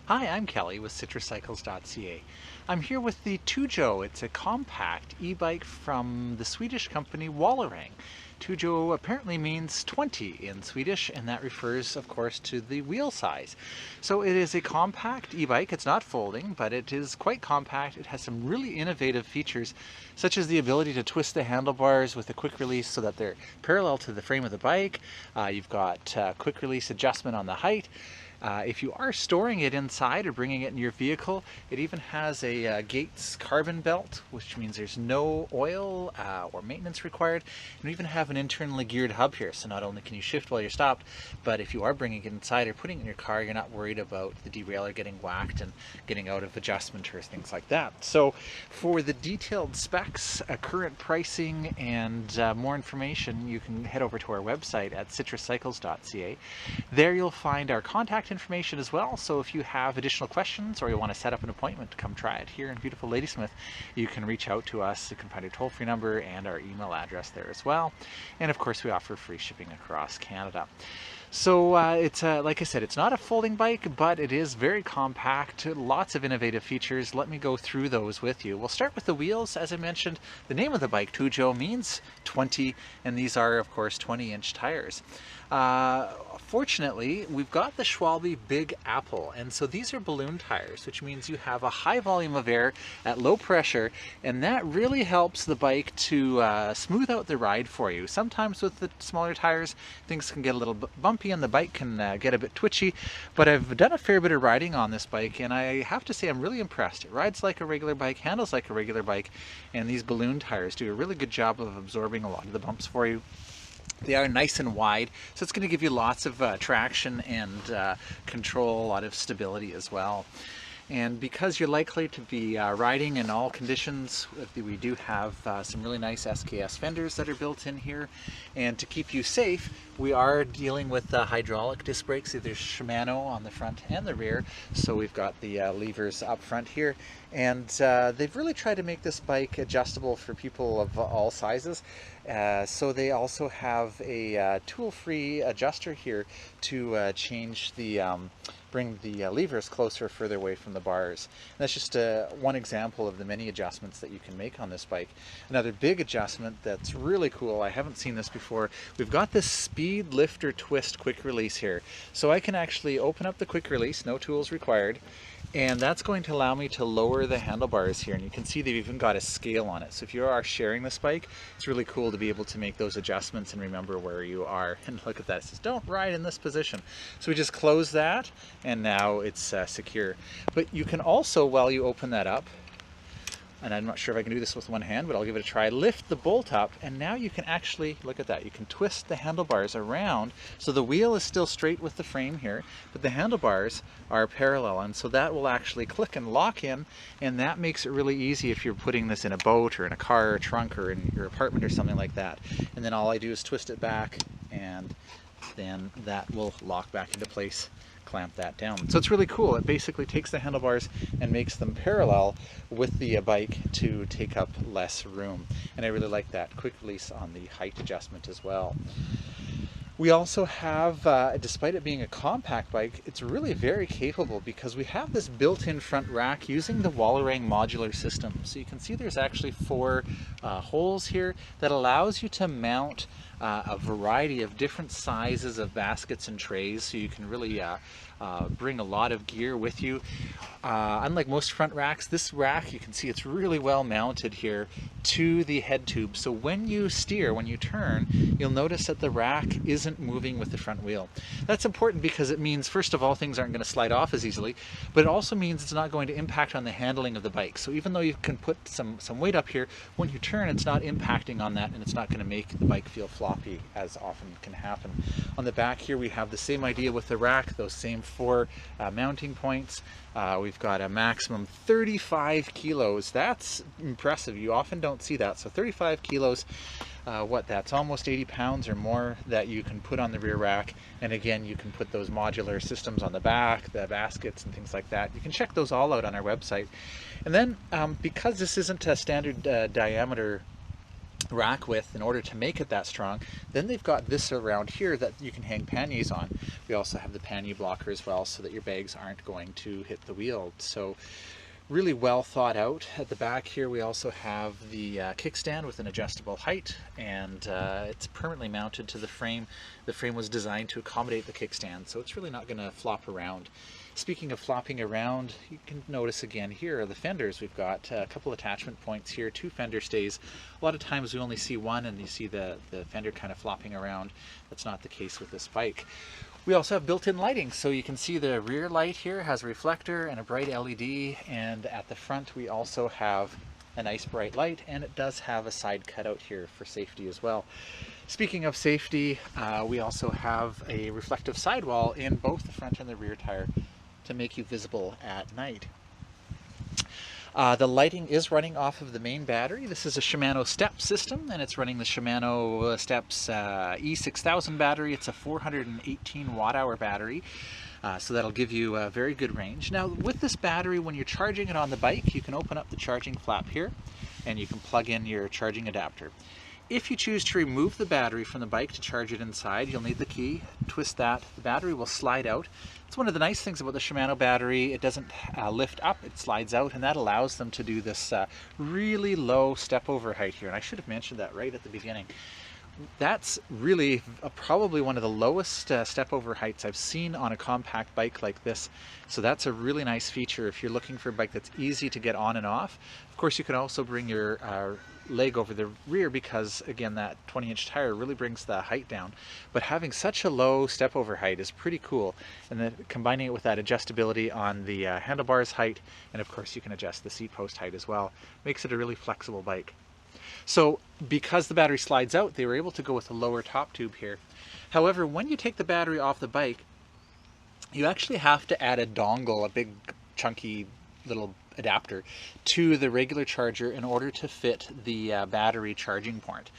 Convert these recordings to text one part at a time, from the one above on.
Hi, I'm Kelly with citruscycles.ca. I'm here with the Tjugo. It's a compact e-bike from the Swedish company Wallerang. Tjugo apparently means 20 in Swedish, and that refers, of course, to the wheel size. So it is a compact e-bike. It's not folding, but it is quite compact. It has some really innovative features, such as the ability to twist the handlebars with a quick release so that they're parallel to the frame of the bike. You've got quick release adjustment on the height. If you are storing it inside or bringing it in your vehicle, it even has a Gates carbon belt, which means there's no oil or maintenance required. And we even have an internally geared hub here, so not only can you shift while you're stopped, but if you are bringing it inside or putting it in your car, you're not worried about the derailleur getting whacked and getting out of adjustment or things like that. So for the detailed specs, current pricing, and more information, you can head over to our website at citruscycles.ca. There you'll find our contact information as well, so if you have additional questions or you want to set up an appointment to come try it here in beautiful Ladysmith, you can reach out to us. You can find our toll-free number and our email address there as well. And of course we offer free shipping across Canada. So it's like I said, it's not a folding bike, but it is very compact, lots of innovative features. Let me go through those with you. We'll start with the wheels. As I mentioned, the name of the bike, Tjugo, means 20, and these are of course 20-inch tires. Fortunately, we've got the Schwalbe Big Apple, and so these are balloon tires, which means you have a high volume of air at low pressure, and that really helps the bike to smooth out the ride for you. Sometimes with the smaller tires, things can get a little bumpy and the bike can get a bit twitchy, but I've done a fair bit of riding on this bike, and I have to say I'm really impressed. It rides like a regular bike, handles like a regular bike, and these balloon tires do a really good job of absorbing a lot of the bumps for you. They are nice and wide, so it's going to give you lots of traction and control, a lot of stability as well. And because you're likely to be riding in all conditions, we do have some really nice SKS fenders that are built in here. And to keep you safe, we are dealing with hydraulic disc brakes. There's Shimano on the front and the rear. So we've got the levers up front here. And they've really tried to make this bike adjustable for people of all sizes. So they also have a tool-free adjuster here to change the bring the levers closer or further away from the bars. And that's just one example of the many adjustments that you can make on this bike. Another big adjustment that's really cool, I haven't seen this before, we've got this speed lifter twist quick release here. So I can actually open up the quick release, no tools required, and that's going to allow me to lower the handlebars here, and you can see they've even got a scale on it. So if you are sharing this bike, it's really cool to be able to make those adjustments and remember where you are. And look at that, it says don't ride in this position. So we just close that, and now it's secure. But you can also, while you open that up, and I'm not sure if I can do this with one hand, but I'll give it a try, lift the bolt up, and now you can actually, look at that, you can twist the handlebars around, so the wheel is still straight with the frame here, but the handlebars are parallel, and so that will actually click and lock in, and that makes it really easy if you're putting this in a boat or in a car or a trunk or in your apartment or something like that. And then all I do is twist it back, and then that will lock back into place, clamp that down. So it's really cool. It basically takes the handlebars and makes them parallel with the bike to take up less room. And I really like that quick release on the height adjustment as well. We also have, despite it being a compact bike, it's really very capable because we have this built-in front rack using the Wallerang modular system. So you can see there's actually 4 holes here that allows you to mount a variety of different sizes of baskets and trays, so you can really bring a lot of gear with you. Unlike most front racks, this rack, you can see it's really well mounted here to the head tube. So when you steer, when you turn, you'll notice that the rack isn't moving with the front wheel. That's important because it means, first of all, things aren't going to slide off as easily, but it also means it's not going to impact on the handling of the bike. So even though you can put some weight up here, when you turn, it's not impacting on that, and it's not going to make the bike feel floppy, as often can happen. On the back here, we have the same idea with the rack, those same 4 mounting points. We've got a maximum 35 kilos. That's impressive. You often don't see that. So 35 kilos, that's almost 80 pounds or more that you can put on the rear rack. And again, you can put those modular systems on the back, the baskets and things like that. You can check those all out on our website. And then because this isn't a standard diameter rack width in order to make it that strong. Then they've got this around here that you can hang panniers on. We also have the pannier blocker as well, so that your bags aren't going to hit the wheel. So really well thought out. At the back here we also have the kickstand with an adjustable height, and it's permanently mounted to the frame. The frame was designed to accommodate the kickstand, so it's really not going to flop around. Speaking of flopping around, you can notice again here the fenders. We've got a couple attachment points here, 2 fender stays. A lot of times we only see one and you see the fender kind of flopping around. That's not the case with this bike. We also have built-in lighting, so you can see the rear light here has a reflector and a bright LED, and at the front we also have a nice bright light, and it does have a side cutout here for safety as well. Speaking of safety, we also have a reflective sidewall in both the front and the rear tire to make you visible at night. The lighting is running off of the main battery. This is a Shimano step system, and it's running the Shimano Steps E6000 battery. It's a 418 watt-hour battery, so that'll give you a very good range. Now with this battery, when you're charging it on the bike, you can open up the charging flap here and you can plug in your charging adapter. If you choose to remove the battery from the bike to charge it inside, you'll need the key. Twist that, the battery will slide out. It's one of the nice things about the Shimano battery. It doesn't lift up, it slides out, and that allows them to do this really low step over height here. And I should have mentioned that right at the beginning. That's really probably one of the lowest step over heights I've seen on a compact bike like this. So that's a really nice feature if you're looking for a bike that's easy to get on and off. Of course, you can also bring your leg over the rear, because again that 20-inch tire really brings the height down, but having such a low step over height is pretty cool, and then combining it with that adjustability on the handlebars height, and of course you can adjust the seat post height as well, makes it a really flexible bike. So because the battery slides out, they were able to go with a lower top tube here. However, when you take the battery off the bike, you actually have to add a dongle, a big chunky little adapter, to the regular charger in order to fit the battery charging port.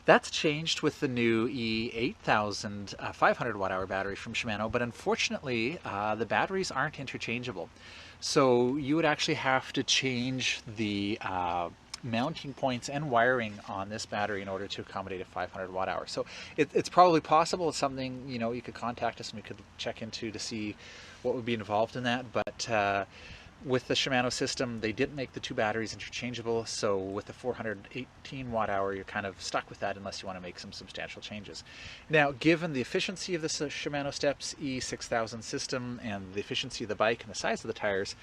That's changed with the new E8000 500 watt-hour battery from Shimano, but unfortunately the batteries aren't interchangeable. So you would actually have to change the mounting points and wiring on this battery in order to accommodate a 500 watt-hour. So it's probably possible. It's something, you know, you could contact us and we could check into to see what would be involved in that, but with the Shimano system, they didn't make the 2 batteries interchangeable, so with the 418 watt-hour, you're kind of stuck with that unless you want to make some substantial changes. Now, given the efficiency of this Shimano Steps E6000 system and the efficiency of the bike and the size of the tires,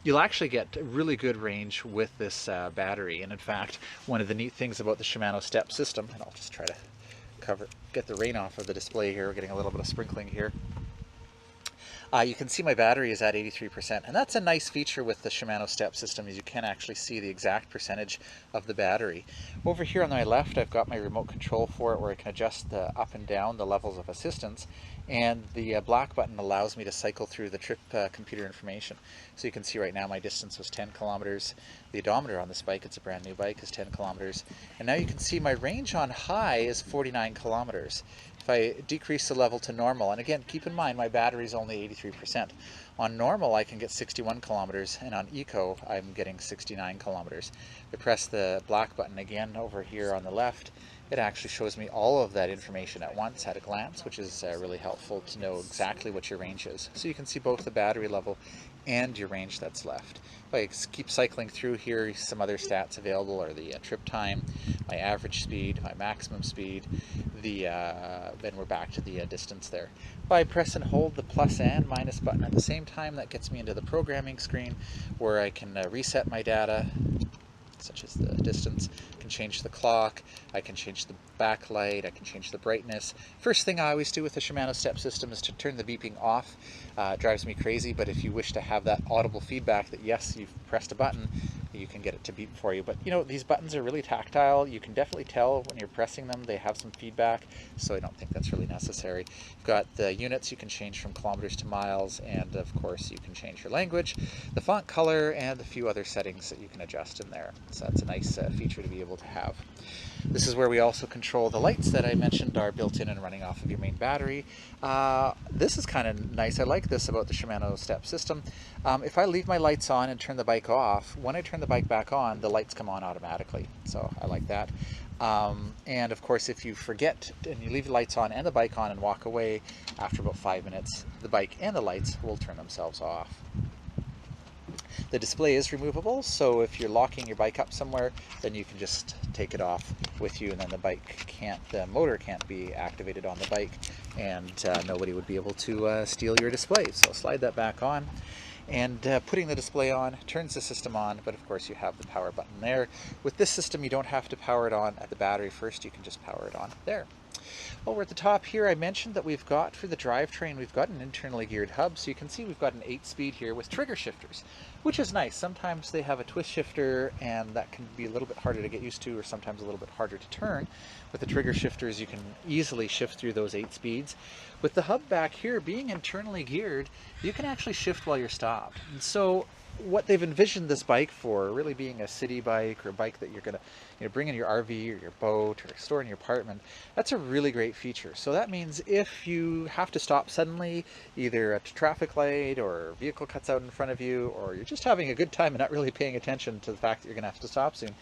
you'll actually get really good range with this battery. And in fact, one of the neat things about the Shimano Step system, and I'll just try to get the rain off of the display here, we're getting a little bit of sprinkling here. You can see my battery is at 83%, and that's a nice feature with the Shimano Step system, is you can actually see the exact percentage of the battery. Over here on my left, I've got my remote control for it, where I can adjust the up and down the levels of assistance, and the black button allows me to cycle through the trip computer information. So you can see right now my distance was 10 kilometers. The odometer on this bike, it's a brand new bike, is 10 kilometers. And now you can see my range on high is 49 kilometers. If I decrease the level to normal, and again, keep in mind my battery is only 83%. On normal, I can get 61 kilometers, and on eco, I'm getting 69 kilometers. If I press the black button again over here on the left, it actually shows me all of that information at once at a glance, which is really helpful to know exactly what your range is. So you can see both the battery level and your range that's left. If I keep cycling through here, some other stats available are the trip time, my average speed, my maximum speed, then we're back to the distance there. If I press and hold the plus and minus button at the same time, that gets me into the programming screen where I can reset my data, such as the distance. I can change the clock, I can change the backlight, I can change the brightness. First thing I always do with the Shimano Step system is to turn the beeping off. It drives me crazy, but if you wish to have that audible feedback that yes, you've pressed a button, you can get it to beep for you. But you know, these buttons are really tactile. You can definitely tell when you're pressing them, they have some feedback, so I don't think that's really necessary. You've got the units you can change from kilometers to miles, and of course you can change your language, the font color, and a few other settings that you can adjust in there. So that's a nice feature to be able to have. This is where we also control the lights that I mentioned are built in and running off of your main battery. This is kind of nice. I like this about the Shimano Step system. If I leave my lights on and turn the bike off, when I turn the bike back on, the lights come on automatically. So I like that. And of course, if you forget and you leave the lights on and the bike on and walk away, after about 5 minutes, the bike and the lights will turn themselves off. The display is removable, so if you're locking your bike up somewhere, then you can just take it off with you, and then the motor can't be activated on the bike, and nobody would be able to steal your display. So slide that back on, and putting the display on turns the system on, but of course you have the power button there. With this system, you don't have to power it on at the battery first, you can just power it on there. Well, we're at the top here. I mentioned that we've got, for the drivetrain, we've got an internally geared hub. So you can see we've got an 8-speed here with trigger shifters, which is nice. Sometimes they have a twist shifter, and that can be a little bit harder to get used to, or sometimes a little bit harder to turn. With the trigger shifters, you can easily shift through those 8 speeds. With the hub back here being internally geared, you can actually shift while you're stopped. And so what they've envisioned this bike for, really being a city bike or a bike that you're going to bring in your RV or your boat or store in your apartment, that's a really great feature. So that means if you have to stop suddenly, either at a traffic light or a vehicle cuts out in front of you, or you're just having a good time and not really paying attention to the fact that you're going to have to stop soon,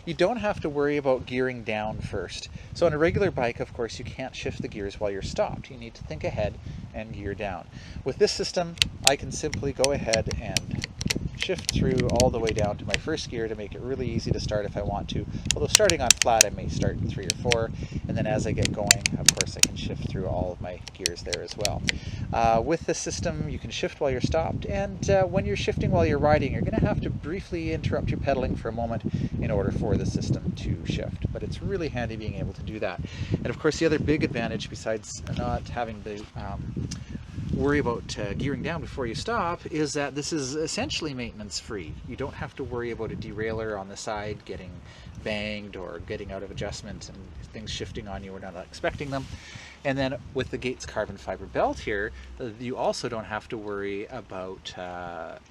you don't have to worry about gearing down first. So on a regular bike, of course, you can't shift the gears while you're stopped. You need to think ahead and gear down. With this system, I can simply go ahead and shift through all the way down to my first gear to make it really easy to start if I want to. Although starting on flat, I may start in 3 or 4, and then as I get going, of course, I can shift through all of my gears there as well. With this system, you can shift while you're stopped, and when you're shifting while you're riding, you're going to have to briefly interrupt your pedaling for a moment in order for the system to shift. But it's really handy being able to do that. And of course, the other big advantage, besides not having the worry about gearing down before you stop, is that this is essentially maintenance free. You don't have to worry about a derailleur on the side getting banged or getting out of adjustment and things shifting on you when you're not expecting them. And then with the Gates carbon fiber belt here, you also don't have to worry about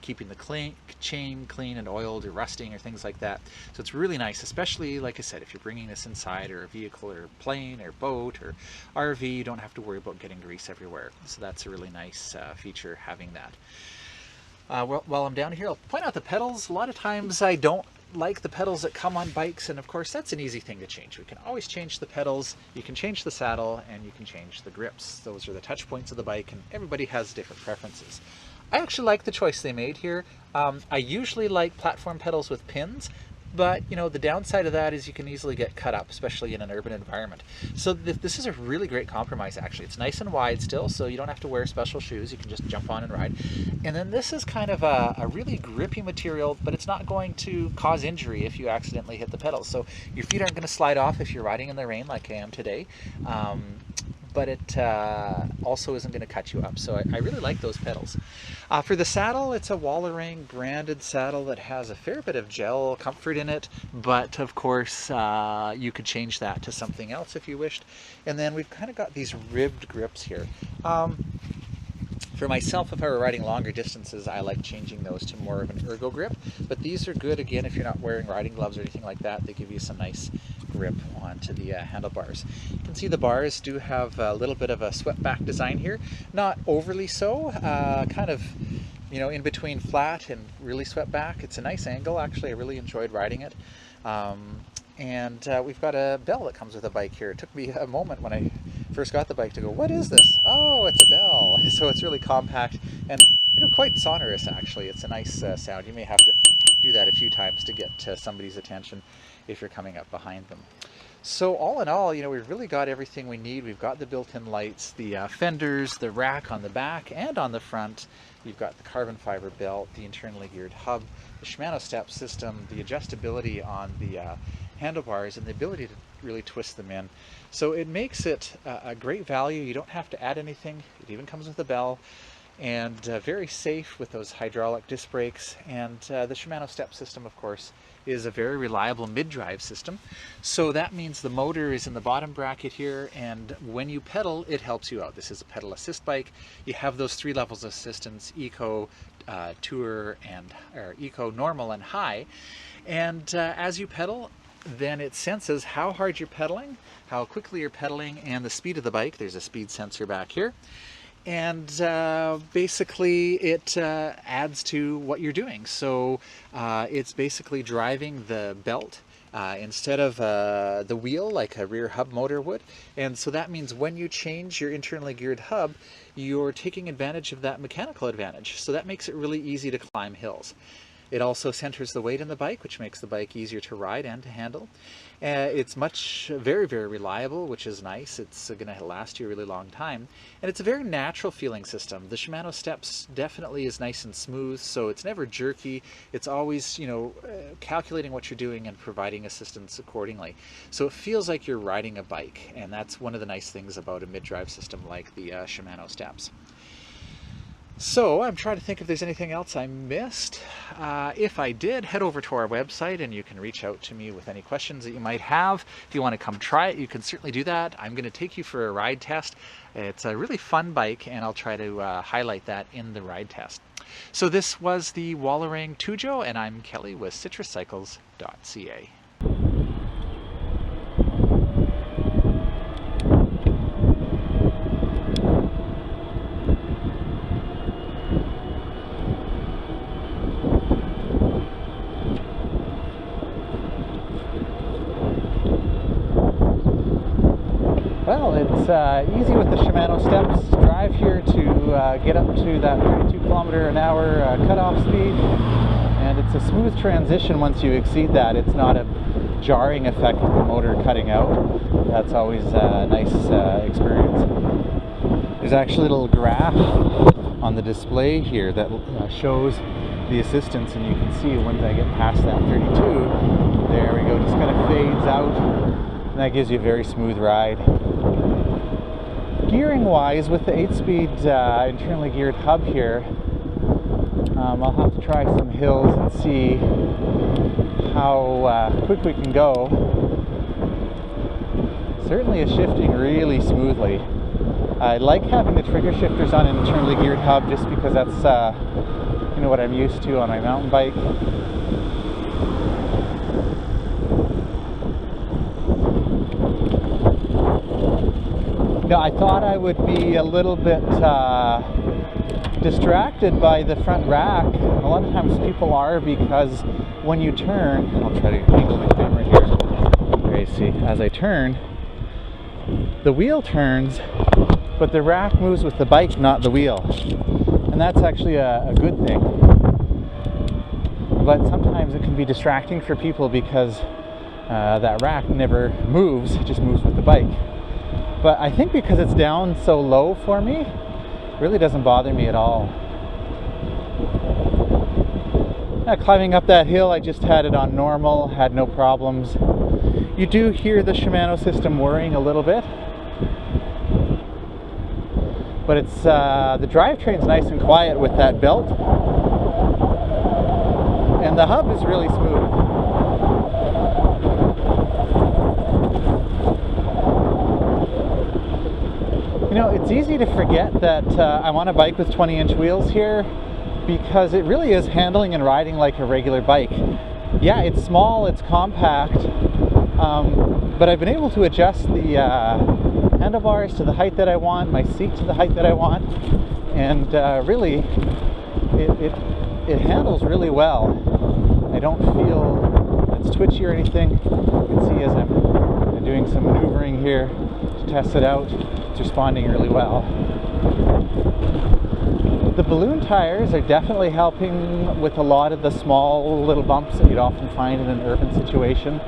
keeping the chain clean and oiled or rusting or things like that. So it's really nice, especially, like I said, if you're bringing this inside or a vehicle or plane or boat or RV, you don't have to worry about getting grease everywhere. So that's a really nice feature, having that. While I'm down here, I'll point out the pedals. A lot of times I don't like the pedals that come on bikes, and of course that's an easy thing to change. We can always change the pedals, you can change the saddle, and you can change the grips. Those are the touch points of the bike, and everybody has different preferences. I actually like the choice they made here. I usually like platform pedals with pins, but you know, the downside of that is you can easily get cut up, especially in an urban environment. So this is a really great compromise, actually. It's nice and wide still, so you don't have to wear special shoes. You can just jump on and ride. And then this is kind of a really grippy material, but it's not going to cause injury if you accidentally hit the pedals. So your feet aren't going to slide off if you're riding in the rain like I am today. But it also isn't going to cut you up. So I really like those pedals. For the saddle, it's a Wallerang branded saddle that has a fair bit of gel comfort in it, but of course you could change that to something else if you wished. And then we've kind of got these ribbed grips here. For myself, if I were riding longer distances, I like changing those to more of an ergo grip, but these are good, again, if you're not wearing riding gloves or anything like that. They give you some nice grip onto the handlebars. You can see the bars do have a little bit of a swept back design here, not overly so, kind of, you know, in between flat and really swept back. It's a nice angle, actually. I really enjoyed riding it. And we've got a bell that comes with a bike here. It took me a moment when I first got the bike to go, what is this? Oh, it's a bell. So it's really compact and, you know, quite sonorous, actually. It's a nice sound. You may have to do that a few times to get somebody's attention if you're coming up behind them. So all in all, you know, we've really got everything we need. We've got the built-in lights, the fenders, the rack on the back and on the front. You've got the carbon fiber belt, the internally geared hub, the Shimano step system, the adjustability on the handlebars, and the ability to really twist them in. So it makes it a great value. You don't have to add anything. It even comes with a bell, and very safe with those hydraulic disc brakes. And the Shimano step system, of course, is a very reliable mid-drive system. So that means the motor is in the bottom bracket here, and when you pedal, it helps you out. This is a pedal assist bike. You have those 3 levels of assistance: Eco, Tour, or Eco, Normal, and High. And as you pedal, then it senses how hard you're pedaling, how quickly you're pedaling, and the speed of the bike. There's a speed sensor back here. And basically it adds to what you're doing. So it's basically driving the belt instead of the wheel like a rear hub motor would. And so that means when you change your internally geared hub, you're taking advantage of that mechanical advantage. So that makes it really easy to climb hills. It also centers the weight in the bike, which makes the bike easier to ride and to handle. It's very, very reliable, which is nice. It's going to last you a really long time. And it's a very natural feeling system. The Shimano Steps definitely is nice and smooth, so it's never jerky. It's always, you know, calculating what you're doing and providing assistance accordingly. So it feels like you're riding a bike, and that's one of the nice things about a mid-drive system like the Shimano Steps. So I'm trying to think if there's anything else I missed. If I did, head over to our website and you can reach out to me with any questions that you might have. If you want to come try it, you can certainly do that. I'm going to take you for a ride test. It's a really fun bike, and I'll try to highlight that in the ride test. So this was the Wallerang Tjugo, and I'm Kelly with citruscycles.ca. Well, it's easy with the Shimano Steps. Drive here to get up to that 32 km/h cutoff speed, and it's a smooth transition once you exceed that. It's not a jarring effect with the motor cutting out. That's always a nice experience. There's actually a little graph on the display here that shows the assistance, and you can see when I get past that 32, there we go, just kind of fades out, and that gives you a very smooth ride. Gearing wise, with the 8-speed internally geared hub here, I'll have to try some hills and see how quick we can go. Certainly is shifting really smoothly. I like having the trigger shifters on an internally geared hub just because that's you know, what I'm used to on my mountain bike. Now, I thought I would be a little bit distracted by the front rack. A lot of times people are, because when you turn, I'll try to angle my camera here. There you see, as I turn, the wheel turns, but the rack moves with the bike, not the wheel. And that's actually a good thing. But sometimes it can be distracting for people because that rack never moves, it just moves with the bike. But I think because it's down so low for me, it really doesn't bother me at all. Climbing up that hill, I just had it on normal, had no problems. You do hear the Shimano system whirring a little bit, but it's the drivetrain's nice and quiet with that belt, and the hub is really smooth. You know, it's easy to forget that I'm on a bike with 20-inch wheels here, because it really is handling and riding like a regular bike. Yeah, it's small, it's compact, but I've been able to adjust the handlebars to the height that I want, my seat to the height that I want, and really, it handles really well. I don't feel it's twitchy or anything. You can see as I'm doing some maneuvering here to test it out, it's responding really well. The balloon tires are definitely helping with a lot of the small little bumps that you'd often find in an urban situation.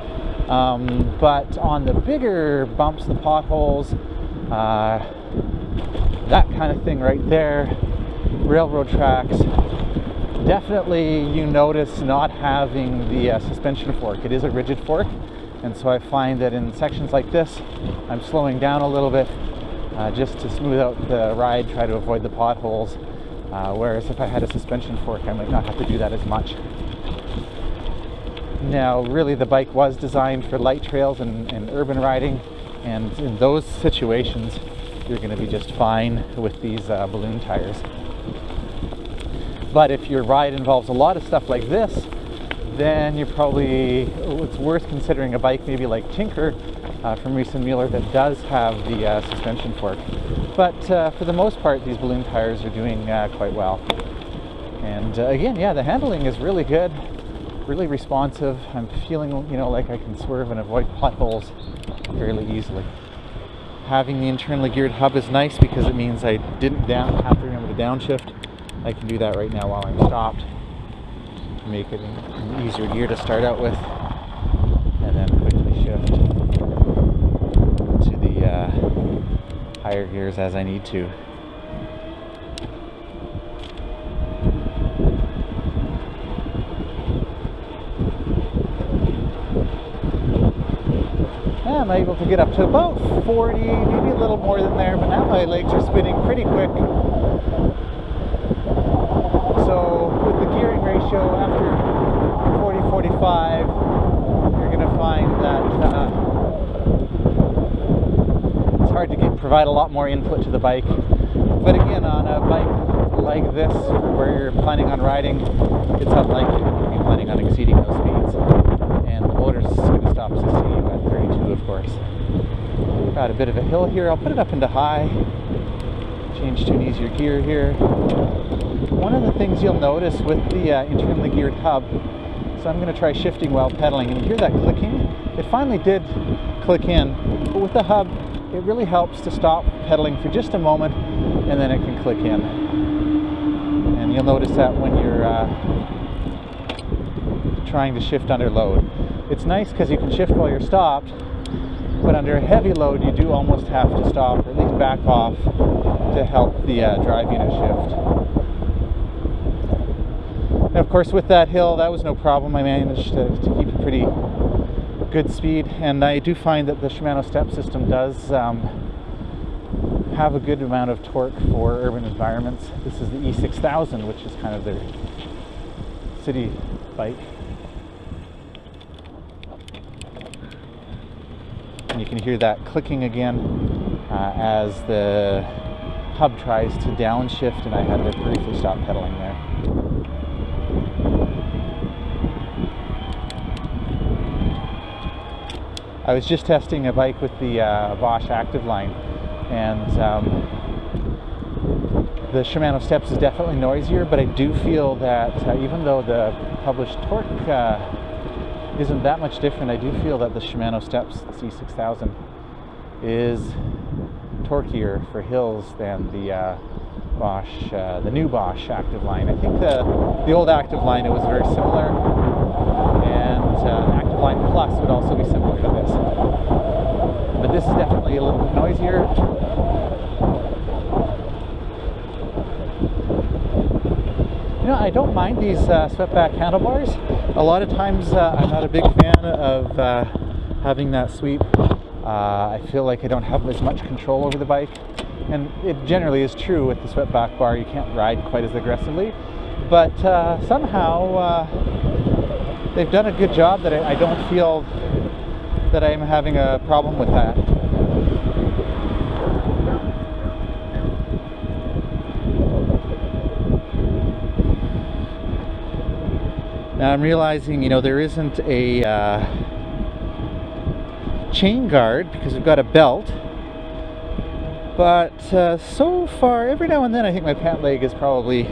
But on the bigger bumps, the potholes, that kind of thing right there, railroad tracks, definitely you notice not having the suspension fork. It is a rigid fork, and so I find that in sections like this, I'm slowing down a little bit just to smooth out the ride, try to avoid the potholes. Whereas if I had a suspension fork, I might not have to do that as much. Now, really, the bike was designed for light trails and urban riding, and in those situations, you're going to be just fine with these balloon tires. But if your ride involves a lot of stuff like this, then it's worth considering a bike maybe like Tinker from Reese & Mueller that does have the suspension fork. But for the most part, these balloon tires are doing quite well. And again, yeah, the handling is really good. really responsive. I'm feeling, you know, like I can swerve and avoid potholes fairly easily. Having the internally geared hub is nice because it means I didn't have to remember to downshift. I can do that right now while I'm stopped. Make it an easier gear to start out with, and then quickly shift to the higher gears as I need to. I'm able to get up to about 40, maybe a little more than there, but now my legs are spinning pretty quick. So with the gearing ratio after 40-45, you're going to find that it's hard to provide a lot more input to the bike. But again, on a bike like this, where you're planning on riding, it's unlikely to be planning on exceeding those speeds. And the motor's going to stop assisting you at 32, of course. Got a bit of a hill here. I'll put it up into high. Change to an easier gear here. One of the things you'll notice with the internally geared hub, so I'm going to try shifting while pedaling, and you hear that clicking? It finally did click in, but with the hub, it really helps to stop pedaling for just a moment, and then it can click in. And you'll notice that when you're trying to shift under load. It's nice because you can shift while you're stopped, but under a heavy load you do almost have to stop, or at least back off, to help the drive unit shift. And of course with that hill, that was no problem. I managed to keep a pretty good speed, and I do find that the Shimano step system does have a good amount of torque for urban environments. This is the E6000, which is kind of their city bike. And you can hear that clicking again as the hub tries to downshift, and I had to briefly stop pedaling there. I was just testing a bike with the Bosch Active Line, and the Shimano Steps is definitely noisier, but I do feel that even though the published torque isn't that much different, I do feel that the Shimano Steps C6000 is torqueier for hills than the Bosch, the new Bosch Active Line. I think the old Active Line, it was very similar, and Active Line Plus would also be similar to this. But this is definitely a little bit noisier. You know, I don't mind these swept back handlebars. A lot of times I'm not a big fan of having that sweep. I feel like I don't have as much control over the bike. And it generally is true with the swept back bar, you can't ride quite as aggressively. But somehow they've done a good job that I don't feel that I'm having a problem with that. Now I'm realizing, you know, there isn't a chain guard because we've got a belt, but so far, every now and then I think my pant leg is probably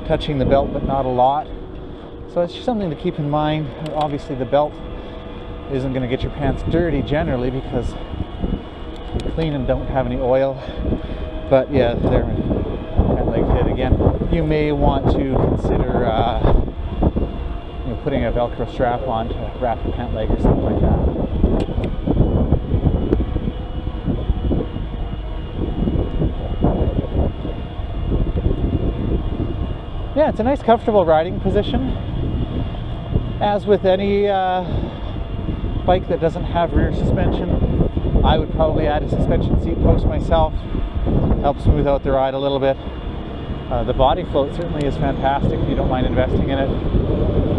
touching the belt, but not a lot. So it's just something to keep in mind. Obviously the belt isn't going to get your pants dirty generally because they're clean and don't have any oil. But yeah, there, pant leg hit again. You may want to consider putting a Velcro strap on to wrap your pant leg or something like that. Yeah, it's a nice comfortable riding position. As with any bike that doesn't have rear suspension, I would probably add a suspension seat post myself. Help smooth out the ride a little bit. The body float certainly is fantastic if you don't mind investing in it.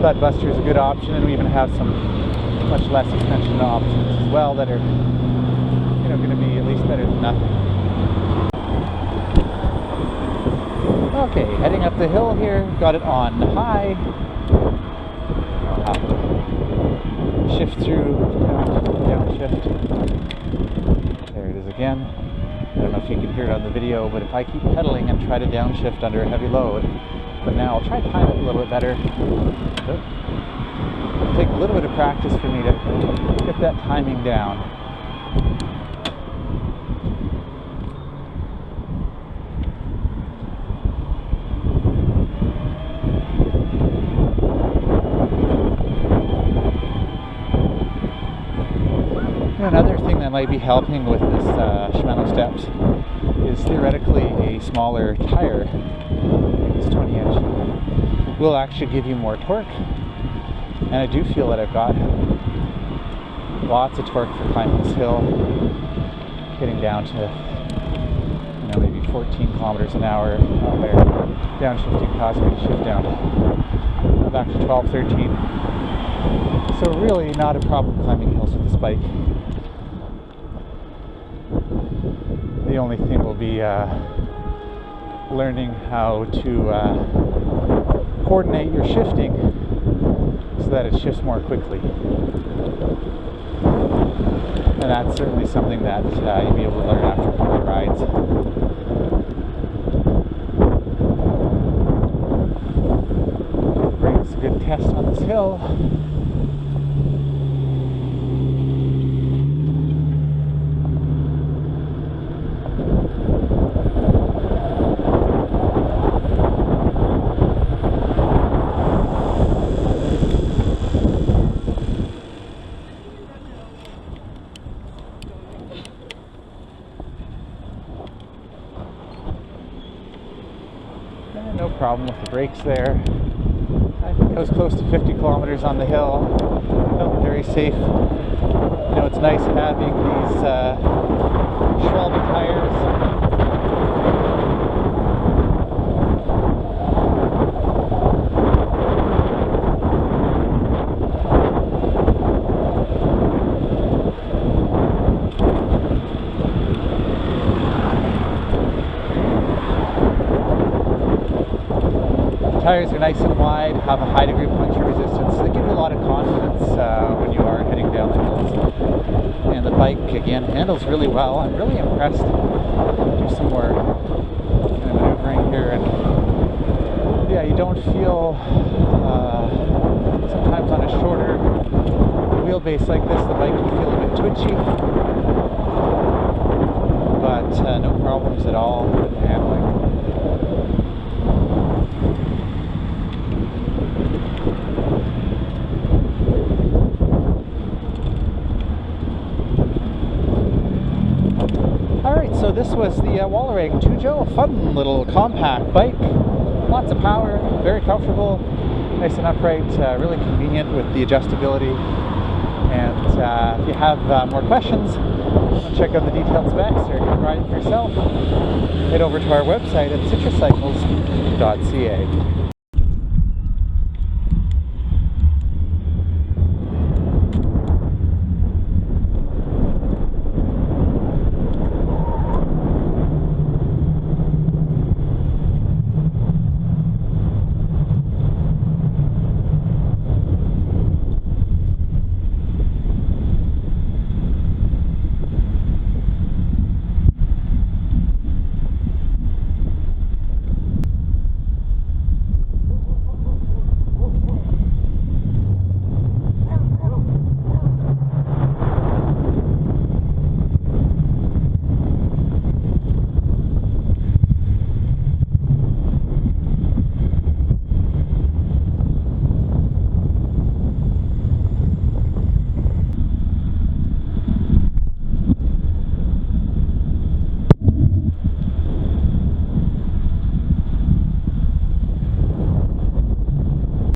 Thud Buster is a good option, and we even have some much less suspension options as well that are, you know, going to be at least better than nothing. Okay, heading up the hill here, got it on high. Shift through, downshift. There it is again. I don't know if you can hear it on the video, but if I keep pedaling and try to downshift under a heavy load, but now I'll try to time it a little bit better. It'll take a little bit of practice for me to get that timing down. Another thing that might be helping with this Shimano Steps is theoretically a smaller tire. It's 20-inch. Will actually give you more torque, and I do feel that I've got lots of torque for climbing this hill, getting down to maybe 14 kilometers an hour there. Downshifting caused me to shift down to back to 12, 13. So really not a problem climbing hills with this bike. The only thing will be learning how to coordinate your shifting so that it shifts more quickly. And that's certainly something that you'll be able to learn after a couple of rides. Brings a good test on this hill. No problem with the brakes there. I think I was close to 50 kilometers on the hill. Felt very safe. It's nice having these Schwalbe tires. Tires are nice and wide, have a high degree of puncture resistance, so they give you a lot of confidence when you are heading down the hills. And the bike, again, handles really well. I'm really impressed. Do some more kind of maneuvering here, and yeah, you don't feel sometimes on a shorter wheelbase like this, the bike can feel a bit twitchy, but no problems at all with the handling. So this was the Wallerang Tjugo, a fun little compact bike, lots of power, very comfortable, nice and upright, really convenient with the adjustability. And if you have more questions, check out the detailed specs or ride it for yourself, head over to our website at citruscycles.ca.